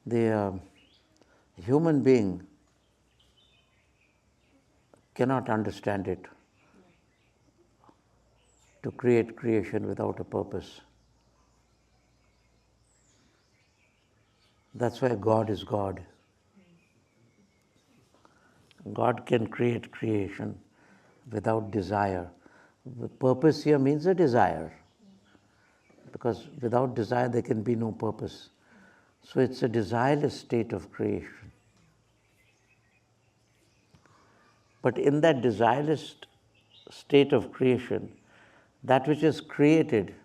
The human being cannot understand it, to create creation without a purpose. That's why God is God. God can create creation without desire. The purpose here means a desire, because without desire there can be no purpose. So it's a desireless state of creation. But in that desireless state of creation, that which is created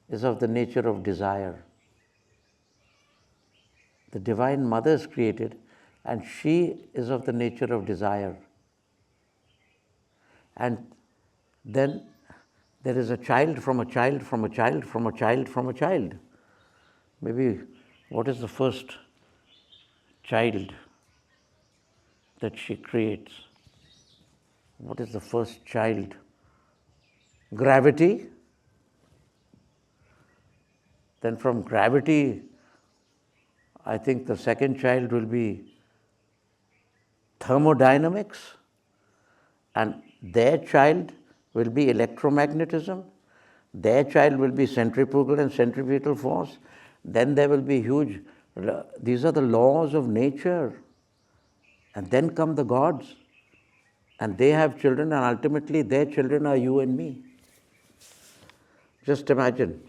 is of the nature of desire. The Divine Mother is created, and she is of the nature of desire. And then there is a child from a child from a child from a child from a child. Maybe what is the first child that she creates? What is the first child? Gravity. Then from gravity, I think the second child will be thermodynamics, and their child will be electromagnetism, their child will be centrifugal and centripetal force, then there will be huge, these are the laws of nature, and then come the gods, and they have children, and ultimately their children are you and me. Just imagine.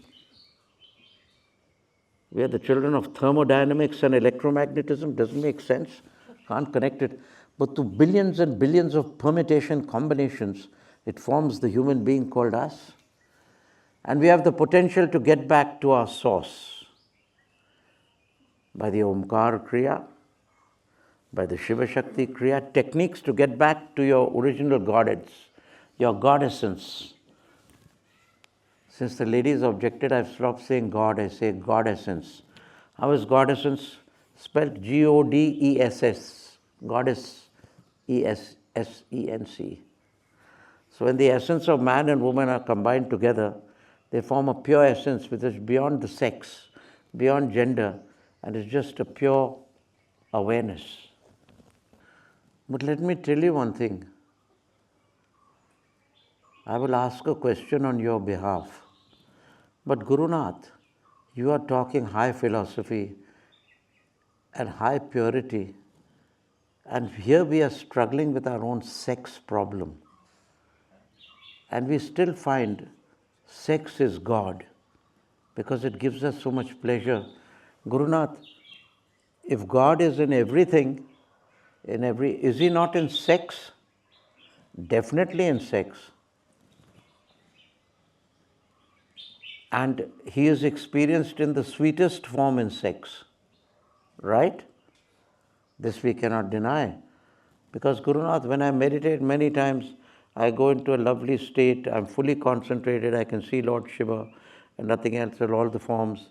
We are the children of thermodynamics and electromagnetism. Doesn't make sense. Can't connect it. But to billions and billions of permutation combinations, it forms the human being called us. And we have the potential to get back to our source by the Omkar Kriya, by the Shiva Shakti Kriya, techniques to get back to your original goddess, your God essence. Since the ladies objected, I've stopped saying God, I say God essence. How is God essence spelled? G-O-D-E-S-S, goddess, E-S-S-E-N-C. So when the essence of man and woman are combined together, they form a pure essence which is beyond the sex, beyond gender, and is just a pure awareness. But let me tell you one thing. I will ask a question on your behalf. But Gurunath, you are talking high philosophy and high purity, and here we are struggling with our own sex problem. And we still find sex is God because it gives us so much pleasure. Gurunath, if God is in everything, is He not in sex? Definitely in sex. And He is experienced in the sweetest form in sex. Right? This we cannot deny. Because Gurunath, when I meditate many times, I go into a lovely state, I'm fully concentrated, I can see Lord Shiva and nothing else in all the forms.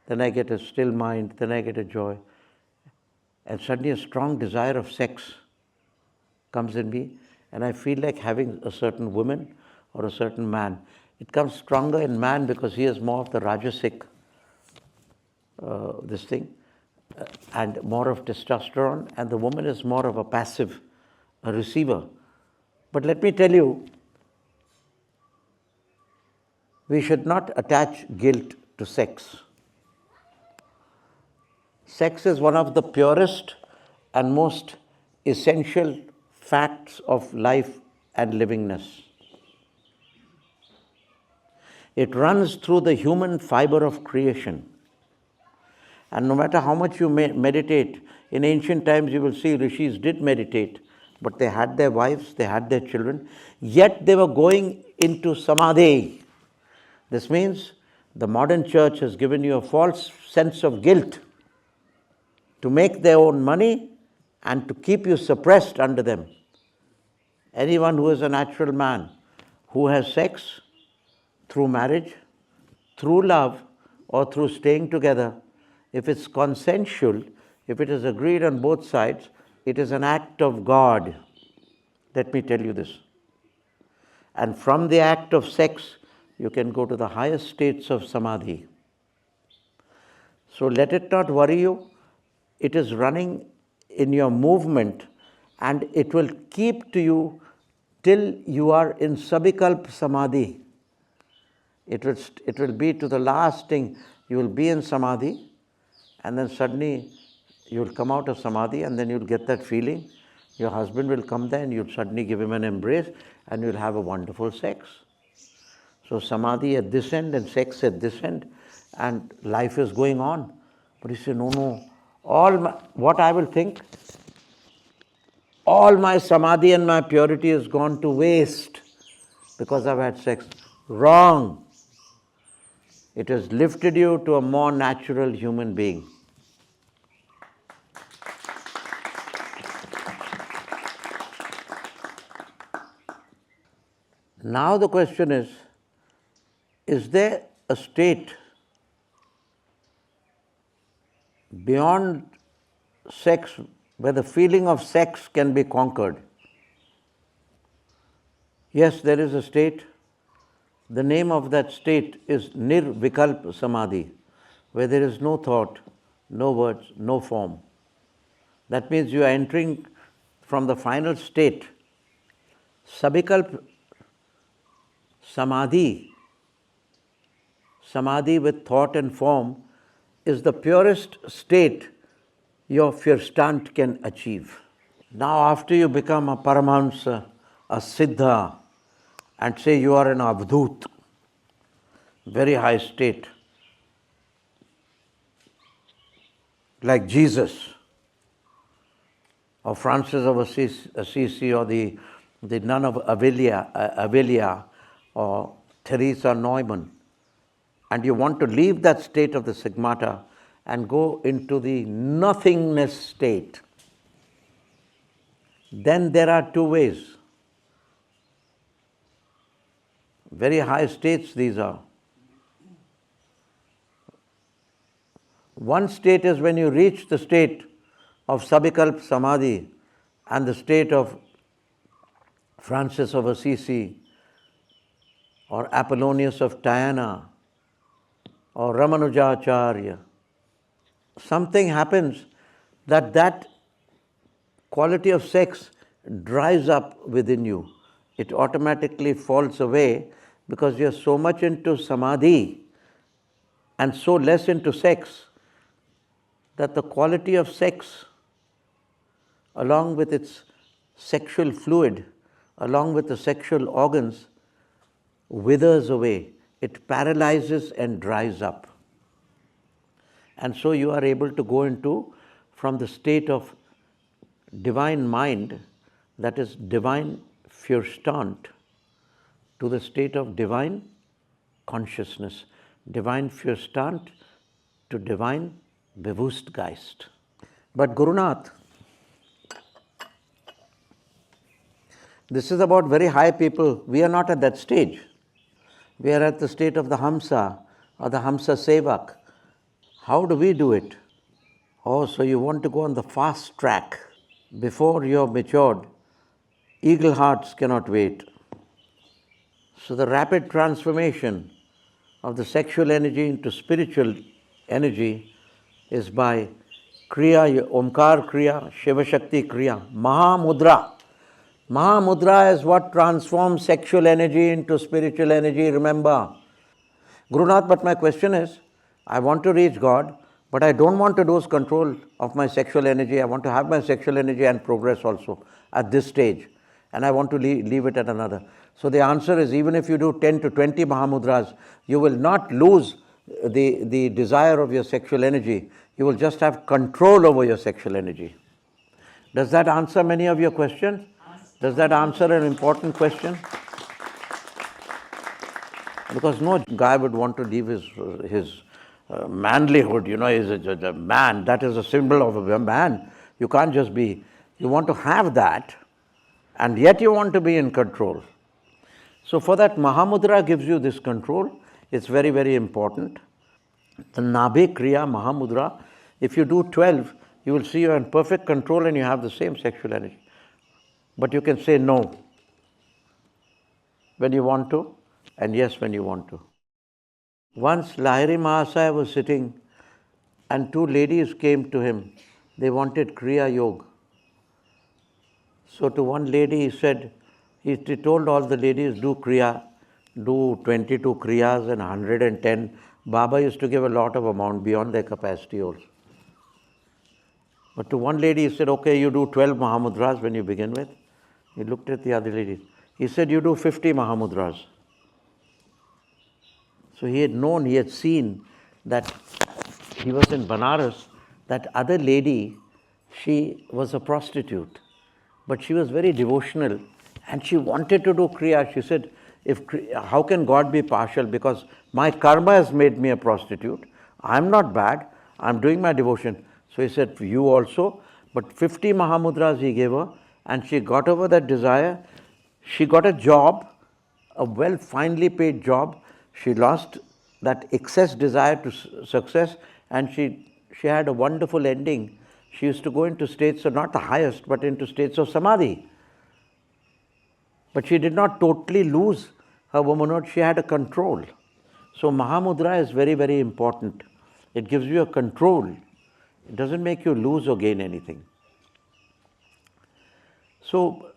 Then I get a still mind, then I get a joy. And suddenly a strong desire of sex comes in me, and I feel like having a certain woman or a certain man. It comes stronger in man because he has more of the rajasic, and more of testosterone, and the woman is more of a passive, a receiver. But let me tell you, we should not attach guilt to sex. Sex is one of the purest and most essential facts of life and livingness. It runs through the human fiber of creation. And no matter how much you meditate, in ancient times you will see rishis did meditate, but they had their wives, they had their children, yet they were going into Samadhi. This means the modern church has given you a false sense of guilt to make their own money and to keep you suppressed under them. Anyone who is a natural man, who has sex through marriage, through love, or through staying together, if it's consensual, if it is agreed on both sides, it is an act of God. Let me tell you this. And from the act of sex, you can go to the highest states of Samadhi. So let it not worry you it is running in your movement, and it will keep to you till you are in Sabikalp Samadhi. It will be to the last thing. You will be in Samadhi, and then suddenly you will come out of Samadhi, and then you will get that feeling. Your husband will come there, and you'll suddenly give him an embrace, and you'll have a wonderful sex. So Samadhi at this end and sex at this end, and life is going on. But you say, no, what I will think, all my Samadhi and my purity has gone to waste because I've had sex. Wrong. It has lifted you to a more natural human being. Now the question is there a state beyond sex where the feeling of sex can be conquered? Yes, there is a state. The name of that state is Nirvikalp Samadhi, where there is no thought, no words, no form. That means you are entering from the final state. Sabikalp Samadhi, Samadhi with thought and form, is the purest state your Fürstand can achieve. Now after you become a Paramahamsa, a Siddha, and say you are an Avdut, very high state, like Jesus, or Francis of Assisi, or the nun of Avelia, or Teresa Neumann, and you want to leave that state of the Sigmata and go into the nothingness state, then there are two ways. Very high states these are. One state is when you reach the state of Sabikalp Samadhi and the state of Francis of Assisi, or Apollonius of Tyana, or Ramanujacharya. Something happens that quality of sex dries up within you. It automatically falls away because you're so much into Samadhi and so less into sex that the quality of sex, along with its sexual fluid, along with the sexual organs, withers away. It paralyzes and dries up. And so you are able to go into, from the state of divine mind, that is divine Fürstand, to the state of divine consciousness, divine Fürstand to divine Bewusstgeist. But Gurunath, this is about very high people. We are not at that stage. We are at the state of the Hamsa or the Hamsa Sevak. How do we do it? Oh, so you want to go on the fast track. Before you're matured, eagle hearts cannot wait. So the rapid transformation of the sexual energy into spiritual energy is by Kriya, Omkar Kriya, Shiva Shakti Kriya, Mahamudra. Mahamudra is what transforms sexual energy into spiritual energy, remember. Gurunath, but my question is, I want to reach God, but I don't want to lose control of my sexual energy. I want to have my sexual energy and progress also at this stage. And I want to leave it at another. So the answer is, even if you do 10 to 20 Mahamudras, you will not lose the desire of your sexual energy. You will just have control over your sexual energy. Does that answer many of your questions? Does that answer an important question? Because no guy would want to leave his manlyhood, he's a man. That is a symbol of a man. You can't just be, you want to have that, and yet you want to be in control. So for that, Mahamudra gives you this control. It's very, very important. The Nabhi Kriya Mahamudra, if you do 12, you will see you're in perfect control and you have the same sexual energy. But you can say no when you want to, and yes when you want to. Once Lahiri Mahasaya was sitting, and two ladies came to him They wanted Kriya Yoga. So to one lady he said, he told all the ladies, do Kriya, do 22 Kriyas and 110. Baba used to give a lot of amount beyond their capacity also. But to one lady he said, okay, you do 12 Mahamudras when you begin with. He looked at the other ladies. He said, you do 50 Mahamudras. So he had known, he had seen that he was in Banaras, that other lady, she was a prostitute. But she was very devotional and she wanted to do Kriya. She said, how can God be partial? Because my karma has made me a prostitute. I'm not bad. I'm doing my devotion. So he said, you also. But 50 Mahamudras he gave her and she got over that desire. She got a job, a well finely paid job. She lost that excess desire to success and she had a wonderful ending. She used to go into states of not the highest, but into states of Samadhi. But she did not totally lose her womanhood, she had a control. So Mahamudra is very, very important. It gives you a control. It doesn't make you lose or gain anything. So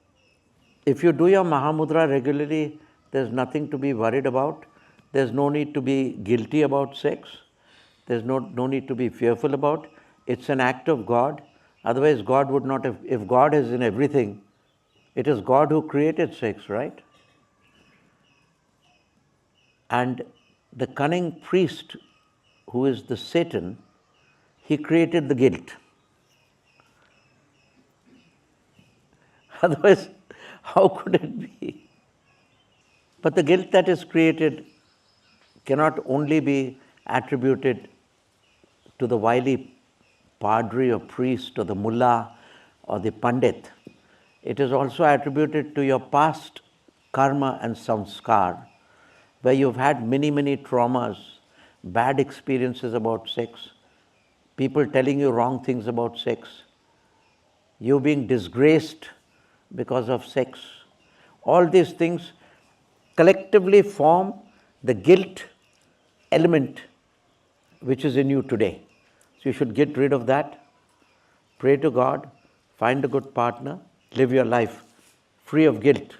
if you do your Mahamudra regularly, there's nothing to be worried about. There's no need to be guilty about sex. There's no need to be fearful about. It's an act of God. Otherwise, God would not have, if God is in everything, it is God who created sex, right? And the cunning priest, who is the Satan, he created the guilt. Otherwise, how could it be? But the guilt that is created cannot only be attributed to the wily padri or priest or the mullah or the pandit. It is also attributed to your past karma and samskar, where you've had many, many traumas, bad experiences about sex, people telling you wrong things about sex, you being disgraced because of sex. All these things collectively form the guilt element which is in you today. So you should get rid of that, pray to God, find a good partner, live your life free of guilt.